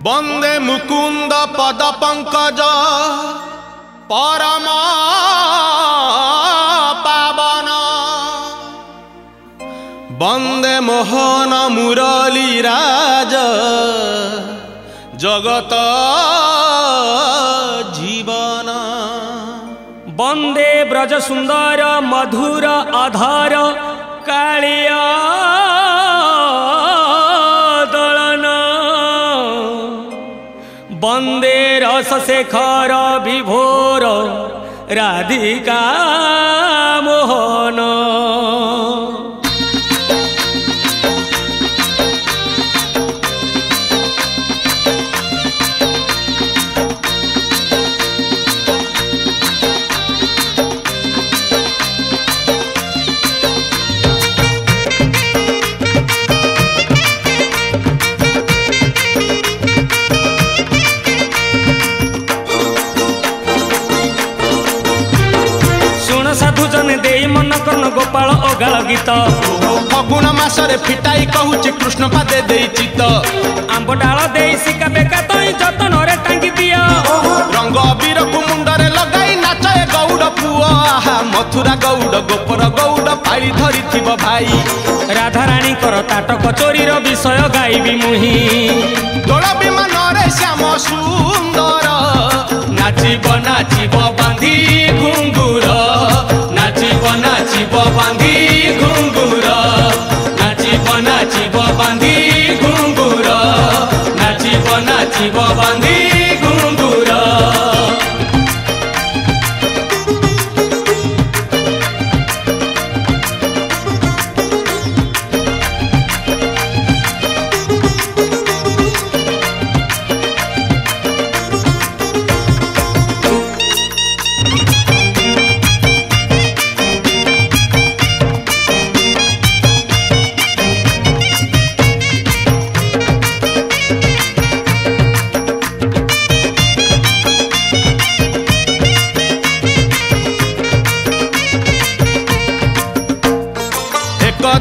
वंदे मुकुंद पद पंकज परम पावन वंदे मोहन मुरली राज जगत जीवन वंदे ब्रज सुंदर मधुर अधर कालिया दलन वंदे रस शेखर विभोर राधिका मोहन गोपाल अगाल गीत फगुण मासरे फिटाई कहूची कृष्ण पादे देई चित आंब डाल देई सिका बेका तई जतन रे टांगी दिया रंग अबीर को मुंडरे लगाई नाचे गौड़ पुआ मथुरा गौड़ गोपर गौड़ पाड़ी धरी थिबो भाई राधा रानी कर ताटक चोरी रो विषय गाइबी मुही दोल विमान रे श्याम सुंदर नाचिब बांधी घुंगुर नाचिब बांधी घुंगुर नाचिब बांधी घुंगुर नाचिब बांधी घुंगुर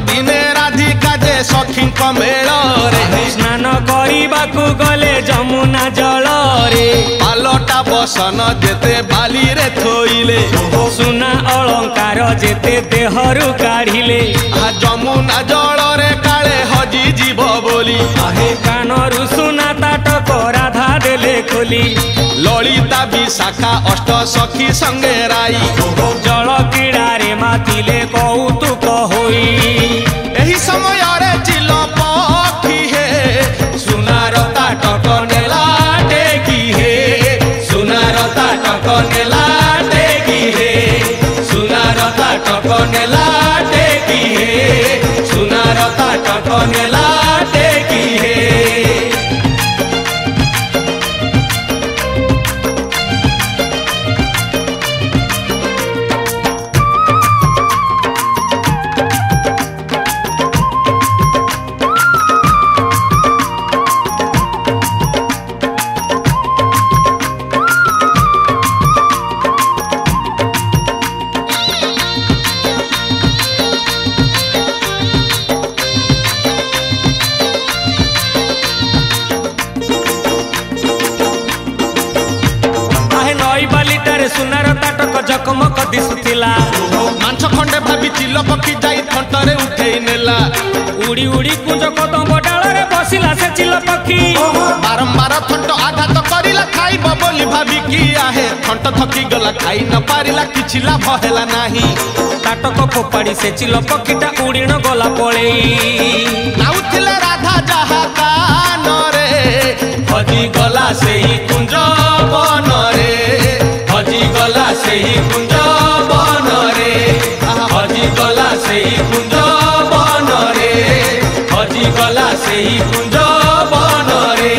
दिने राधिका जे सखी मेल रे स्नान करने गले जमुना जल रे पालटा बसन जेते बाली रे थोइले सुना अलंकार जेते देहरु काढ़िले जमुना जल रे काले हजी जीव बोली कानरु सुना ताटक राधा देले खोली ललिता विशाखा अष्ट सखी संगे राई जल क्रीड़ा रे मातिले कौतुक होई एही समय रे चिल पखी हे सुनार ताटक नेला टेकी हे सुनार ताटक नेला टेकी हे सुनार ताटक नेला टेकी हे सुनार ताटक नेला टेकी हे सुनार ताटक जकमक दिसुथिला मांछ खंडे भाभी चिल पक्षी जाई थंटरे उठेई नेला उड़ी उड़ी कुंज कदम डाल रे बसिला से चिल पक्षी बारंबार थंट आघात करिला खाइब बोली भाभी की आहे थंट थकी गला खाई न पारिला किछि लाभ हेला नाही ताटक फोपाड़ी से चिल पक्षीटा उड़ीण गला पळेई नाउथिले राधा जहा कान रे हजी गला सेही कुंज बन रे हजी गला सेही कुंज बन रे हजी गला सेही कुंज बन रे हजी गला सेही कुंज बन रे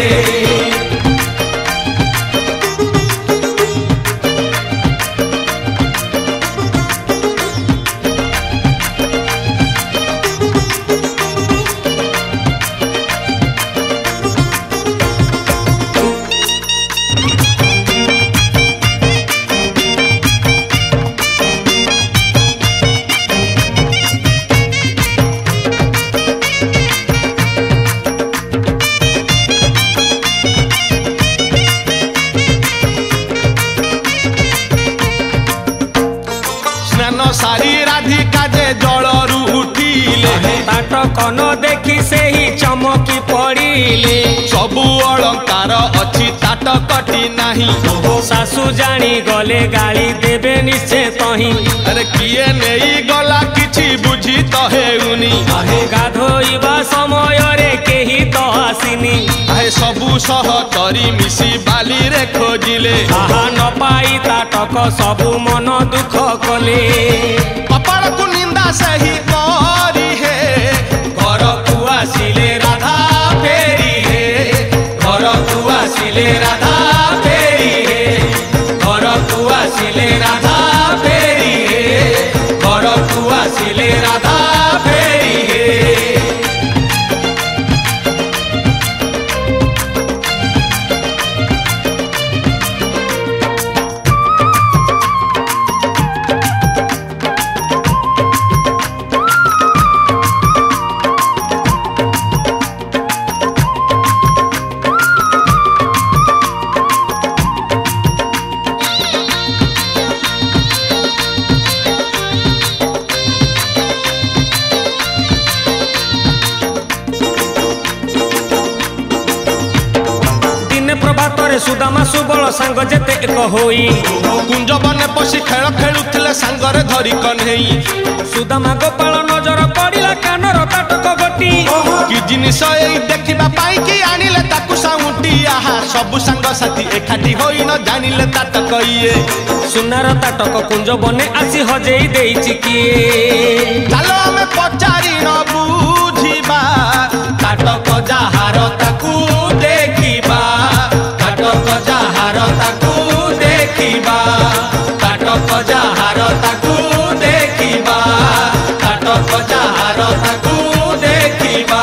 ନ ଦେଖି ସେହି ଚମକି ପଡ଼ିଲେ। ସବୁ ଅଳଙ୍କାର ଅଛି ତାଟକଟି ନାହିଁ। ଶାଶୁ ଜାଣି ଗଲେ ଗାଳି ଦେବେ ନିଶ୍ଚେ ତହିଁ। ଆରେ କିଏ ନେଇ ଗଲା କିଛି ବୁଝି ତ ହେଉନି। ଗାଧୋଇବା ସମୟରେ କେହି ତ ଆସିନି। ସବୁ ସହ ତରି ମିଶି ବାଲିରେ ଖୋଜିଲେ। ଆହା ନ ପାଇ ତାଟକ ସବୁ ମନ ଦୁଃଖ କଲେ। କପାଳକୁ ନିନ୍ଦା ସେହି କରି ହେ ଘରକୁ ଆସିଲେ ରାଧା ଫେରି ହେ। ଘରକୁ ଆସିଲେ ରାଧା ଫେରି ହେ। ଘରକୁ ଆସିଲେ ରାଧା ଫେରି ହେ। ଘରକୁ ଆସିଲେ ରାଧା ଫେରି ହେ। ସୁଦାମା ସୁବଳ ସାଙ୍ଗ ଯେତେ ଏକ ହୋଇ କୁଞ୍ଜ ବନେ ପଶି ଖେଳ ଖେଳୁଥିଲେ ସାଙ୍ଗରେ ଧରି କହ୍ନେଇ। ସୁଦାମା ଗୋପାଳ ନଜର ପଡ଼ିଲା କାନର ତାଟକ ଗୋଟି। କି ଜିନିଷ ଏଇ ଦେଖିବା ପାଇଁ କି ଆଣିଲେ ତାକୁ ସାଉଁଟି। ଆହା ସବୁ ସାଙ୍ଗସାଥି ଏକାଠି ହୋଇ ନ ଜାଣିଲେ ତାଟକ ଇଏ। ସୁନାର ତାଟକ କୁଞ୍ଜ ବନେ ଆସି ହଜେଇ ଦେଇଛି କିଏ। ଚାଲ ଆମେ ପଚାରି ନ ବୁଝିବା ତାଟକ ଯାହାର ତାକୁ ଦେଖିବା। ତାଟକ ଯାହାର ତାକୁ ଦେଖିବା। ତାଟକ ଯାହାର ତାକୁ ଦେଖିବା। ତାଟକ ଯାହାର ତାକୁ ଦେଖିବା।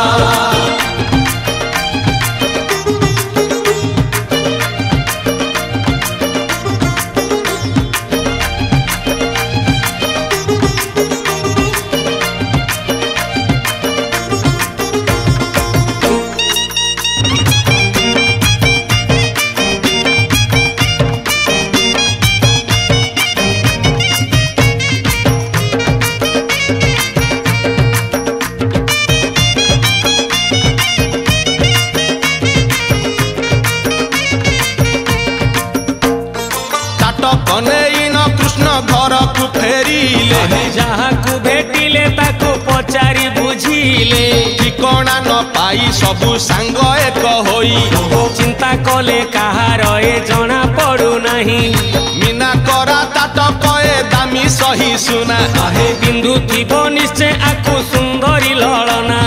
କୃଷ୍ଣ ଘରକୁ ଫେରିଲେ। ଯାହାକୁ ଭେଟିଲେ ତାକୁ ପଚାରି ବୁଝିଲେ। ଠିକଣା ନ ପାଇ ସବୁ ସାଙ୍ଗ ଏକ ହୋଇ ଚିନ୍ତା କଲେ କାହାର ଏ ଜଣା ପଡୁନାହିଁ। ମିନା କରା ତାଟକ ଏ ଦାମୀ ସହି ସୁନା। ପିନ୍ଧୁଥିବ ନିଶ୍ଚୟ ଆକୁ ସୁନ୍ଦରୀ ଲଳନା।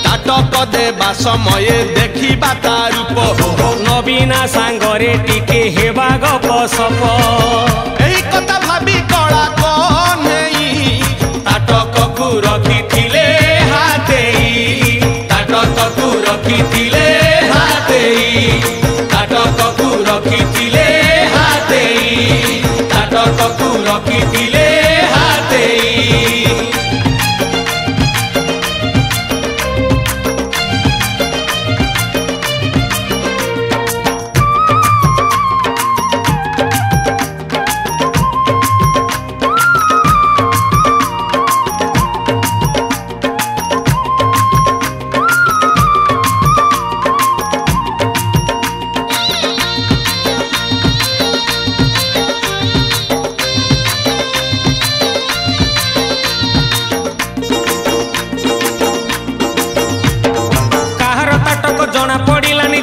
ତାଟକ ଦେବା ସମୟେ ଦେଖିବା ତା ରୂପ। ନବୀନା ସାଙ୍ଗରେ ଟିକେ ହେବା ଗପ ସପ। ଏହି କଥା ଭାବି କଳା କହ୍ନେଇ ତାଟକକୁ ରଖିଥିଲେ ହାତେଇ। ତାଟକକୁ ରଖିଥିଲେ ହାତେଇ। ତାଟକକୁ ରଖିଥିଲେ ହାତେଇ। ତାଟକକୁ ରଖିଥିଲେ ହାତେଇ।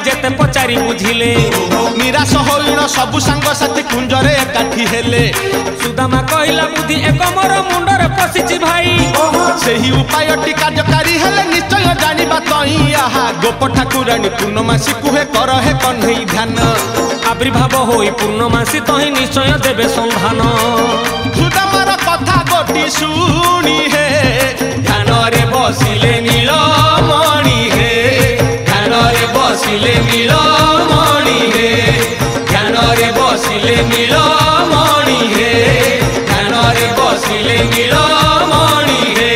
ଯେତେ ପଚାରି ବୁଝିଲେ। ନିରାଶ ହୋଇଣ ସବୁ ସାଙ୍ଗସାଥି କୁଞ୍ଜରେ ଏକାଠି ହେଲେ। ସୁଦାମା କହିଲା ବୁଦ୍ଧି ଏକ ମୋର ମୁଣ୍ଡରେ ପଶିଛି ଭାଇ। ସେହି ଉପାୟଟି କାର୍ଯ୍ୟକାରୀ ହେଲେ ନିଶ୍ଚୟ ଜାଣିବା ତହିଁ। ଆହା ଗୋପ ଠାକୁରାଣୀ ପୂର୍ଣ୍ଣମାସୀ କୁହେ କର ହେ କହ୍ନେଇ ଧ୍ୟାନ। ଆବିର୍ଭାବ ହୋଇ ପୂର୍ଣ୍ଣମାସୀ ତହିଁ ନିଶ୍ଚୟ ଦେବେ ସନ୍ଧାନ। ସୁଦାମାର କଥା ଗୋଟି ଶୁଣି ହେ ଧ୍ୟାନରେ ବସିଲେ ନୀଳମଣି ହେ। ଧ୍ୟାନରେ ବସିଲେ ନୀଳମଣି ହେ। ଧ୍ୟାନରେ ବସିଲେ ନୀଳମଣି ହେ। ଧ୍ୟାନରେ ବସିଲେ ନୀଳମଣି ହେ।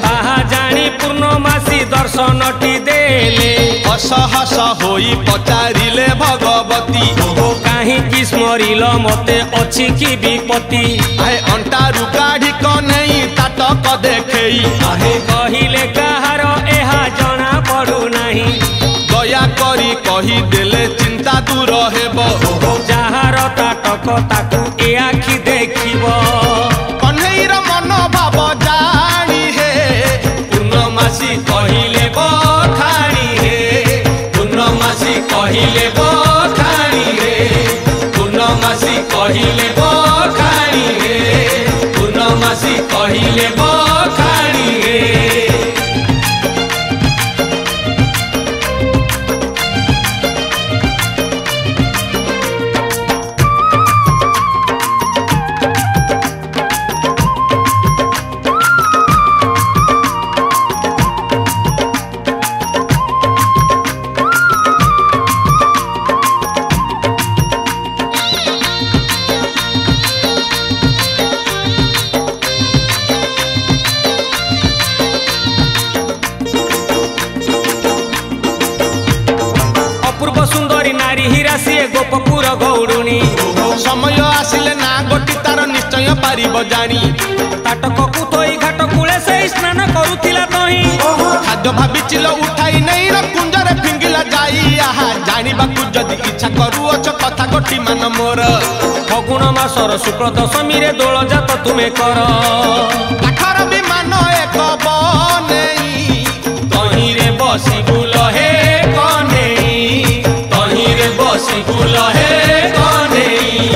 ताहा जानी पूर्णमासी दर्शनटी देले असहस होई पचारिले भगवती काहींकि स्मरिल मते अछि कि विपत्ति आए अंटारु काढ़ी कन्हई ताटक देखेई कहिले काहार एहा जଣା पड़ू नाही दया करी कही देले चिंता दूर हेबो जाहार ताटक ताकू ए आखि देखिबो कन्हईर मन भाव जानी हे पूर्णमासी कहिले बखाणी हे पूर्णमासी कहिले बखाणी हे पूर्णमासी कहिले बखाणी हे पूर्णमासी कहिले बखाणी हे सुंदरी नारी हीरा सी गोपपुर गौड़ुणी समय आसिले ना गोटी तार निश्चय पारिब जानी ताटक कुतई घाट कूले से स्नान करुथिला तही खाद्य भाबिचिल उठाई नहीं र कुंजरे फिंगिला जाई आहा जानिबाकु जदि इच्छा करूअछ कथा गोटी मान मोर फगुण मासर शुक्ल दशमी रे दोल जात तुमे कर काठर विमान एक बनेई तही रे बसी बुल हे कनेई तही रे बसी बुल हे कनेई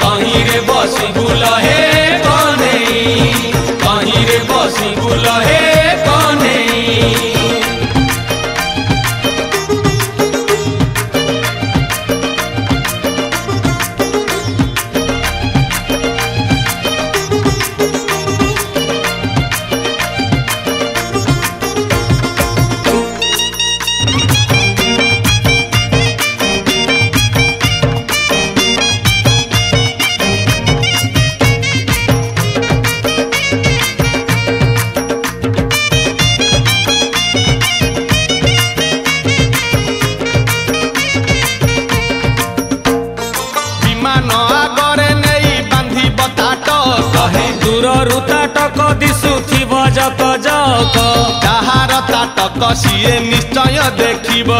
तही रे बसी बुल हे कनेई तही रे बसी बुल हे कनेई दूररु ताटक दिशुथिब जक जक ताहार ताटक सिए निश्चय देखिब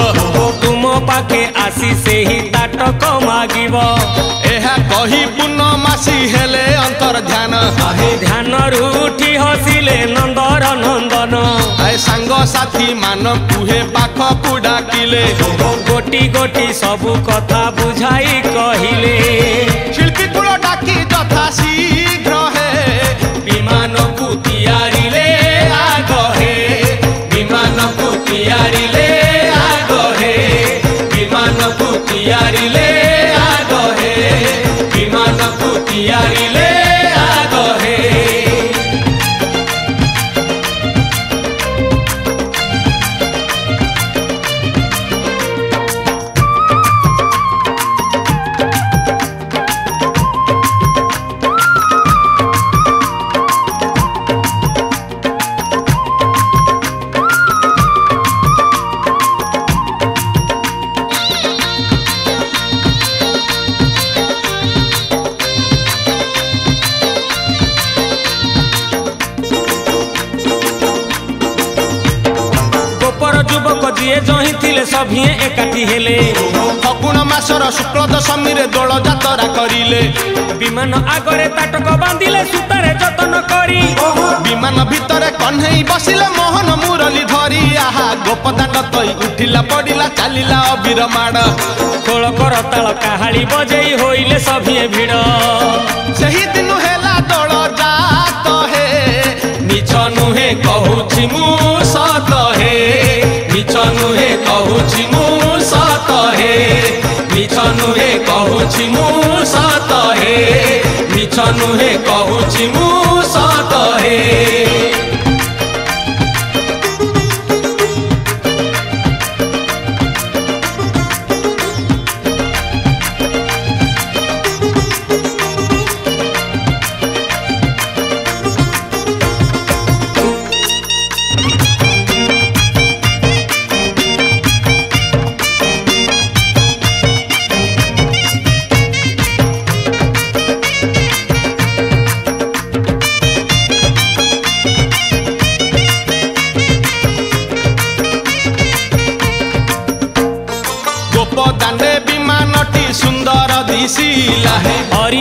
तुम पाखे आसी से ही ताटक मागिब एहा कही पूर्णमासी हेले अंतर ध्यान ध्यान उठी हसिले नंदर नंदन आए सांग साथी मान कुहे पाख को डाकिले गोटी गोटी सबु कथा बुझाई कहिले शिल्पी कुल डाकी यथा शीघ्र हे विमान को तियारिले आग हे विमान को तियारिले आग हे विमान को तियारिले आग हे विमान को तियारिले आग हे युवक जीए जही थिले सभिए एकाठी हेले फगुण मासर शुक्ल दशमी रे दोल जातरा करिले विमान आगरे ताटक बांधिले सुतारे जतन करी विमान भितरे कन्हई बसिले मोहन मुरली धरी आहा गोपदांड तई उठिला पडिला चालिला अबीर माड़ खोल कर ताल काहाली बजेई होइले सभिए भिड़ सही दिन हेला दोल जात हे मिछ नुहे कहूछि मु सत हे मिछ नुहे कहूछि मु सत हे मिछ नुहे कहूछि मु सत हे मिछ नुहे कहूछि मु सत हे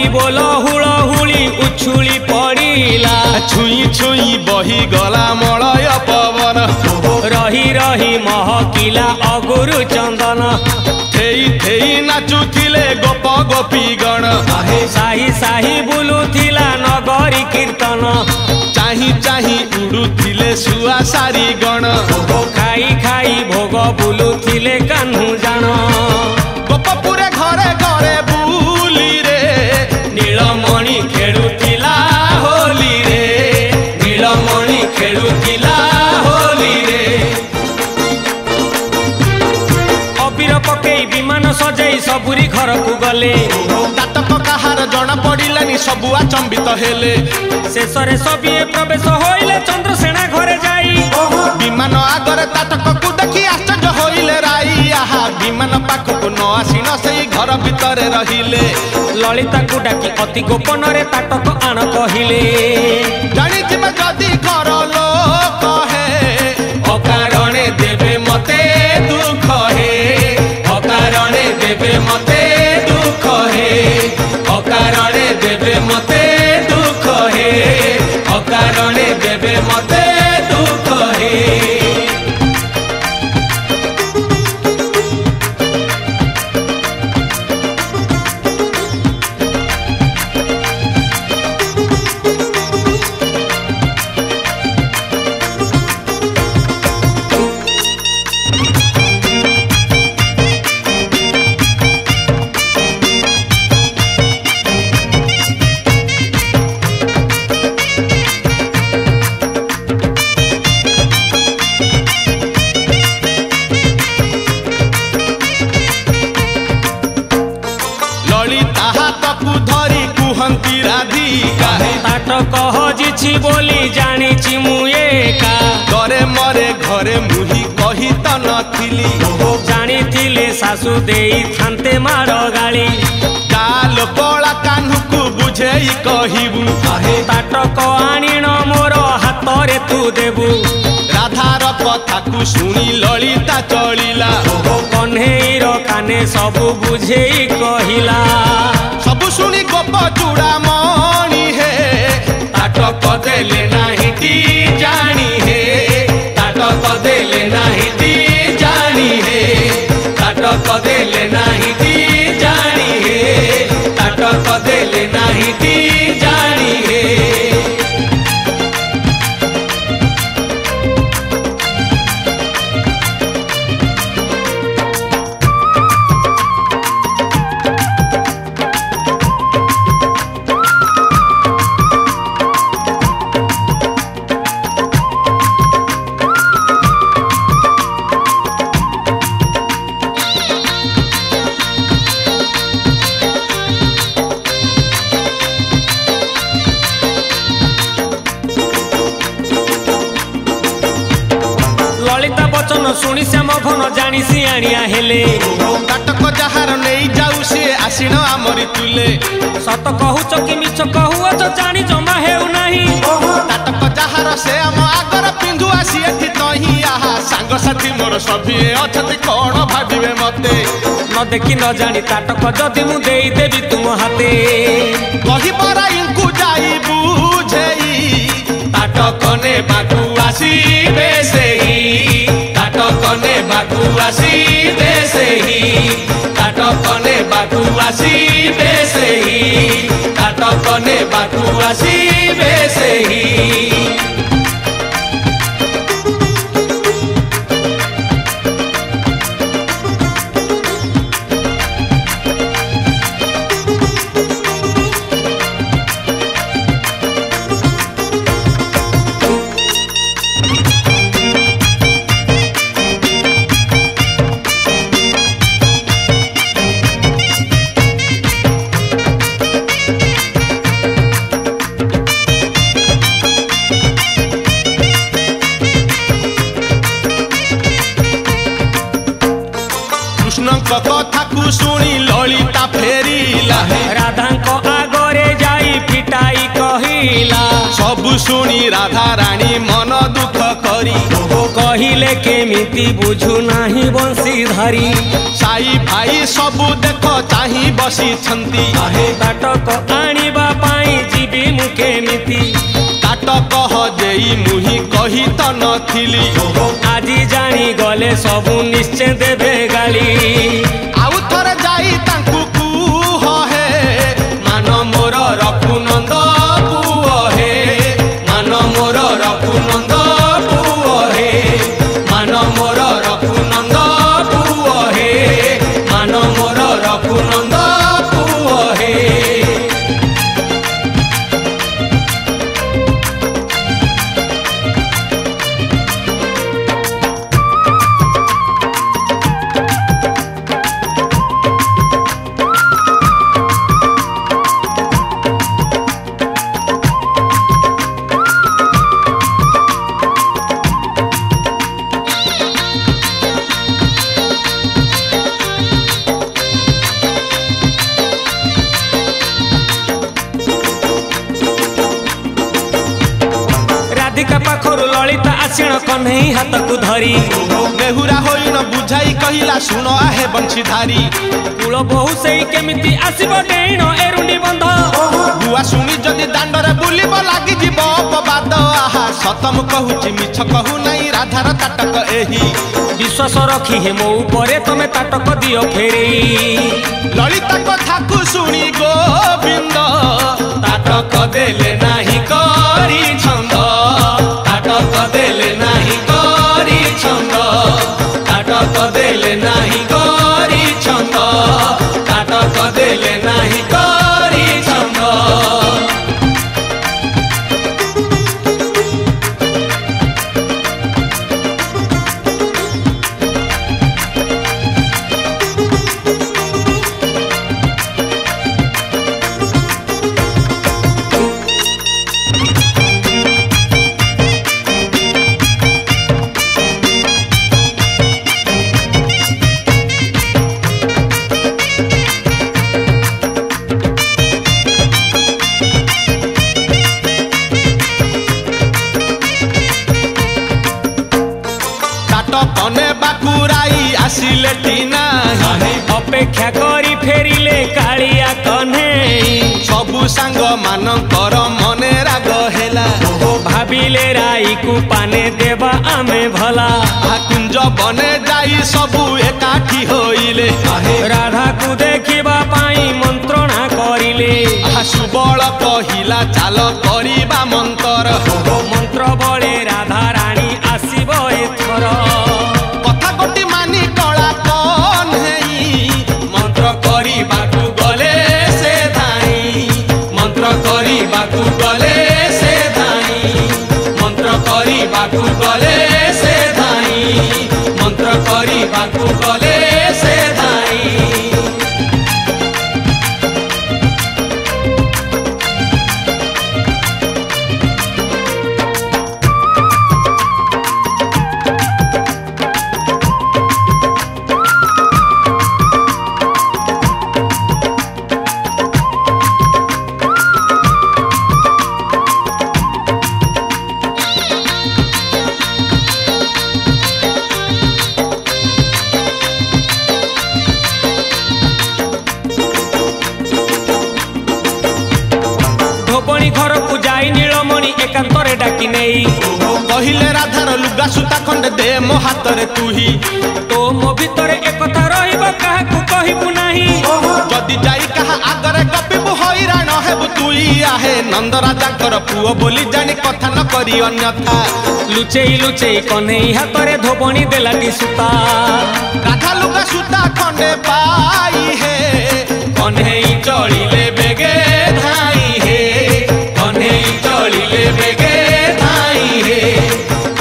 हरि बोल हुलहुली उछुली पड़िला छुई छुई बही गला मलय पवन रही रही महकिला अगुरु चंदन थेई थेई नाचुथिले गोप गोपी गण साही साही बुलुथिला नगरी कीर्तन चाही चाही उड़ुथिले सुआ सारी गण खाई खाई भोग बुलुथिले कान्हू जान गोपपुरे घरे घरे बुली रे नीलमणि खेलुथिला होली रे नीलमणि खेलुथिला होली रे अबीर पकेई विमान सजाई सबुरी घर को गले नाटक काहार जଣା पड़िलानी सबु आचंबित हेले शेषरे सबिए प्रवेश होइले चंद्रसेना घरे जाई विमान आगरे ताटक को देखी आश्चर्य होइले राई आहा विमान पाखक न आसी न सेई घर भितरे रहिले ललिता को डाकी अति गोपन रे ताटक आण कहिले जानी जिबे जदी घर लोक हे अकारणे देवे मते दुख हे अकारणे देवे मते दुख हे अकारणे देवे मते दुख हे अकारणे देवे मते दुख हे ललिता हाथकू धरी कुहंती राधिका ताटक हजिछि बोली जानिछि मु एका घरे मरे घरे मुही कही त नथिली जानिथिले सासु देई थान्ते मार गाली काल बळा कान्हू बुझेई कहिबू ताटक आनिण मोर हातरे तू देबू राधार कथाकू शुणी ललिता चलिला कन्हेईर काने सबु बुझेई कहिला सबु शुणी गोप चूड़ामणि हे ताटक देले नाही ती जानी हे ताटक देले नाही ती जानी हे ताटक देले नाही ती जानी हे ताटक देले नाही ती जानी हे ललिता बचन शुणी श्याम घन जानी सियाणिया हेले नाटक जहार नहीं जाऊ सी आसीण आमरी तुले सत कहूच कि मिछ कहूच जानी जमा हेउ नाही नाटक जहार से आम आगर पिंधु आसी एठी तही आहा सांग साथी मोर सभी अछति कोन भाबिबे मते न देखी न जानी ताटक जदि मु देई देबी तुम हाते कही परा इनको जाई बुझेई ताटक ने बाकू आसी बेसेही ताटक ने बाकू आसी बेसेही ताटक ने बाकू आसी बेसेही ताटक ने बाकू आसी बेसेही कथा को शुणी ललिता फेरिला राधा आगरे जाई फिटाई कहिला सबु शुणी राधा रानी मन दुख करी कहिले केमिति बुझु नाही बंशीधारी साई भाई सबु देख चाही बसी छंती ताटक आनिबा पाई जीवी मु केमिति ताटक हजेई मुही कही त नथिली आजी जानी गले सबु निश्चय देबे गाली आउ थरे जाई तांकु कुह हे मान मोर रघुनंद पुओ हे मान मोर रघुनंद पुओ हे मान मोर रघुनंद पुओ हे मान मोर रघुनंद पुओ हे राधिका पाखरु ललिता आसीण कन्हई हाथ को धरी बेहुरा होई न बुझाई कहिला सुन आहे बंशीधारी कूल बहु सेई केमिति आसीब डेण एरुंडी बंध बुआ शुणी जदि दांडरे बुलिब लागि जीव अपवाद आहा सतम कहूची मिछ कहू नाही राधार ताटक एही विश्वास रखी हे मो ऊपर तमे ताटक दियो फेरी ललिता कथा को शुणी गोविंद ताटक देले नाही करी छंद ताटक देले नाही करी छंद ताटक देले नाही करी छंद ताटक देले नाही करी छंद कने बाकुराई आसिले टीना अपेक्षा करी फेरिले कालिया कन्हे सबु सांग मानकर मने राग हेला भाबिले राई को पाने देबा आमे भला कुंज बने जाई सबु एकाठी होइले राधा को देखिबा पाई मंत्रणा करिले सुबल कहिला चाल करिबा मंत्र मंत्र बळे राधा रानी आसीब एथर कथा गोटी मानी कला कन्हई मंत्र करिबाकु गले से धाई मंत्र करिबाकु गले से धाई मंत्र करिबाकु गले से धाई मंत्र करिबाकु गले से धाई घर को जाई नीलमणि एकांतरे डाकी नहीं कहिले राधार लुगा सुता खंडे दे मो हाथ रे तुही तो मो भितरे एकथा रहिबा काहा को कहिबु नाही जदि जाई कहा आगरे गपिबु हैरान हेबु तुई आहे नंद राजाकर पुओ बोली जानी कथा न करी अन्यथा लुचेई लुचेई कन्हई हाथ रे धोबणी देलाटी सुता राधा लुगा सुता खंडे पाई हे कन्हई चलिले बेगे धाई हे कन्हई चलिले बेगे धाई हे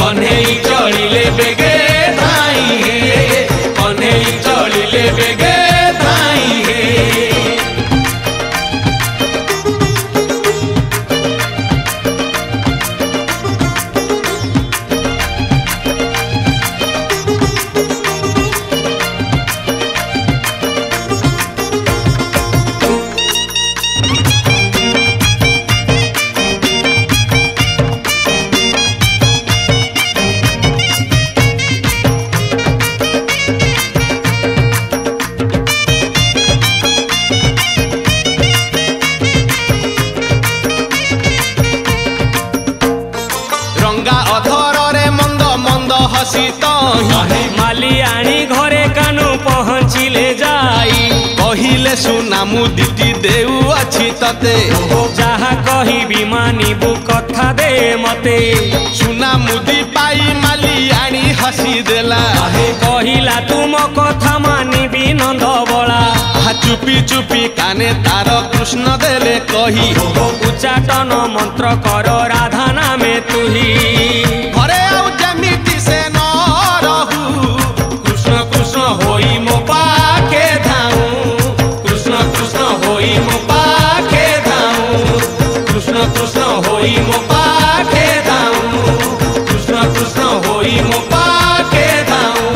कन्हई चलिले बेगे धाई हे कन्हई चलिले बेगे धाई हे हसी तही मालियाणी घरे कानु पहुँचिले जाई कहिले सुना मुदिटी देउ अछि तते जहा कहिबी मानिबु कथा दे मते सुना मुदी पाई मालियाणी हसी देला कहिला तुम कथा मानिबी नंद बला चुपी चुपी काने तार कृष्ण देले कही उच्चाटन मंत्र कर राधा नामे तुही घरे आउ जेमिति से न रहू कृष्ण कृष्ण होई मो पाखे धाऊ कृष्ण कृष्ण होई मो पाखे धाऊ कृष्ण कृष्ण होई मो पाखे धाऊ कृष्ण कृष्ण होई मो पाखे धाऊ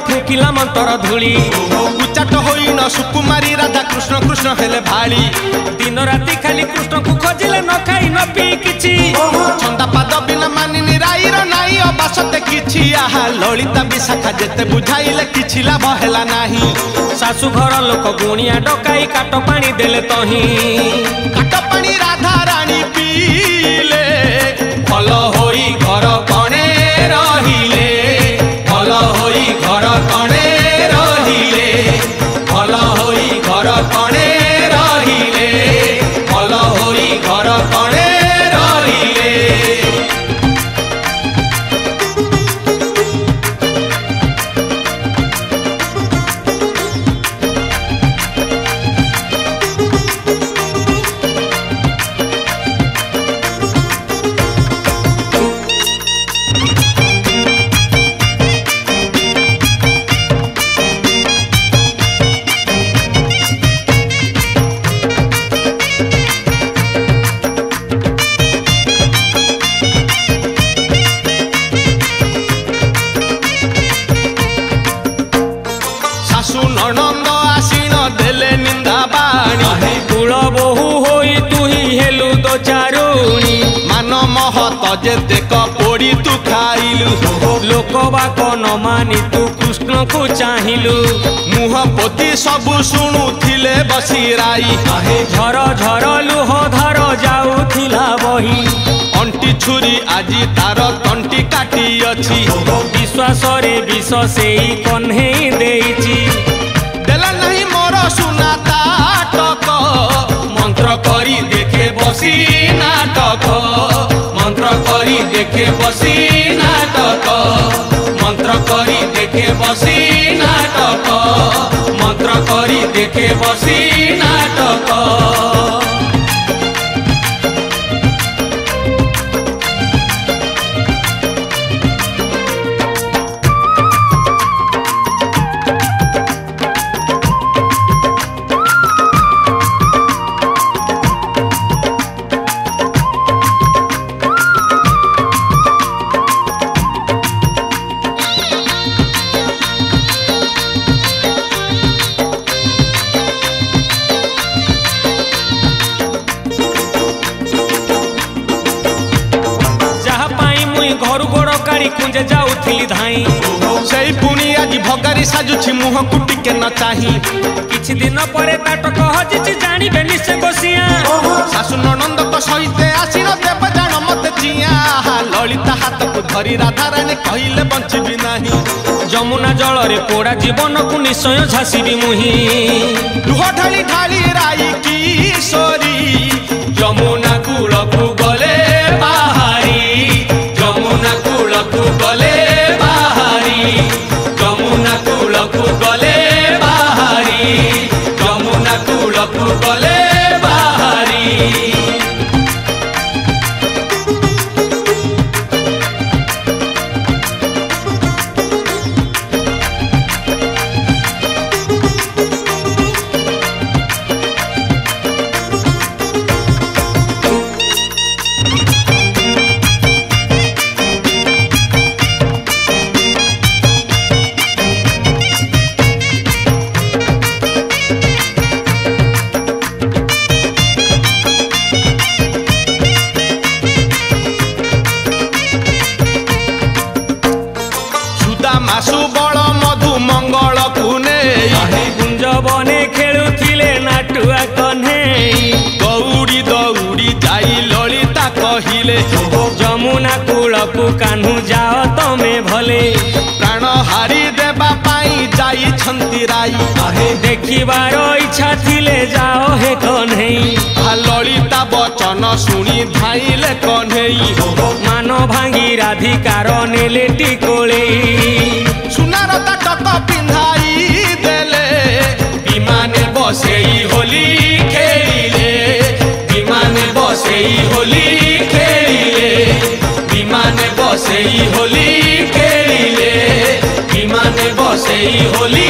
फुकिला मंतर धूली उच्चाट होई न सुकुमारी राधा कृष्ण कृष्ण हेले भाली दिन राति खाली कृष्ण को खोजिले न खाई न पी किछि छंदा पाद बिना मानिनी राईर नाई अबासते किछि आहा ललिता विशाखा जेते बुझाइले किछि लाभ हेला नाही सासु घर लोक गुणिया डकाई काट पानी देले तही काट पानी राधा रानी पीले भल होई घर कणे रहिले भल होई घर कणे रहिले भल होई घर कणे रहिले भल होई घर कणे रहिले जेते कपोड़ी तू खाइलु लोक बाक न मानी तू कृष्ण को चाहिलु मुह पोती सबु शुणुथिले बसी राई झर झर लुह धर जाउथिला बही अंटी छुरी आजी तार तंटी काटी अछि विश्वास रे विष सेई कन्हेई देइछि देला नहीं मोर सुना ताटक मंत्र करी देखे बसी नाटक मंत्र करी देखे बसी नाटक मंत्र करी देखे बसी नाटक मंत्र करी देखे बसी नाटक कुंजे जाउथिली धाई सेई पुणी आज भगारी साजुछि मुह कुटी के न चाही किछि दिन परे ताटक हजिछि जानिबे निसे बसिया सासु ननंद तो सहिते आसिर देव जान मते चिया ललिता हाथ को धरी राधा रानी कहिले बंचिबी नाही जमुना जल रे पोड़ा जीवन को निश्चय झासीबी मुही लुह ढाली ढाली राई किशोरी जमुना कूल को गले बाहारी जमुना कूल को गले बाहारी जमुना कूल को गले बाहारी जमुना कूल को गले बाहारी बोले जमुना कूलकू कान्हू जाओ तमे भले प्राण हारी देबा पाई जाई छंती राई आहे देखिबार इच्छा थिले जाओ हे कन्हई ललिता बचन शुणी धाइले कन्हई मान भांगी राधिकार नेले टिकोले सुनार ताटक पिंधाई देले विमाने बसेई होली खेलिले विमाने बसेई होली खेलिले विमाने बसेई होली खेलिले विमाने बसेई होली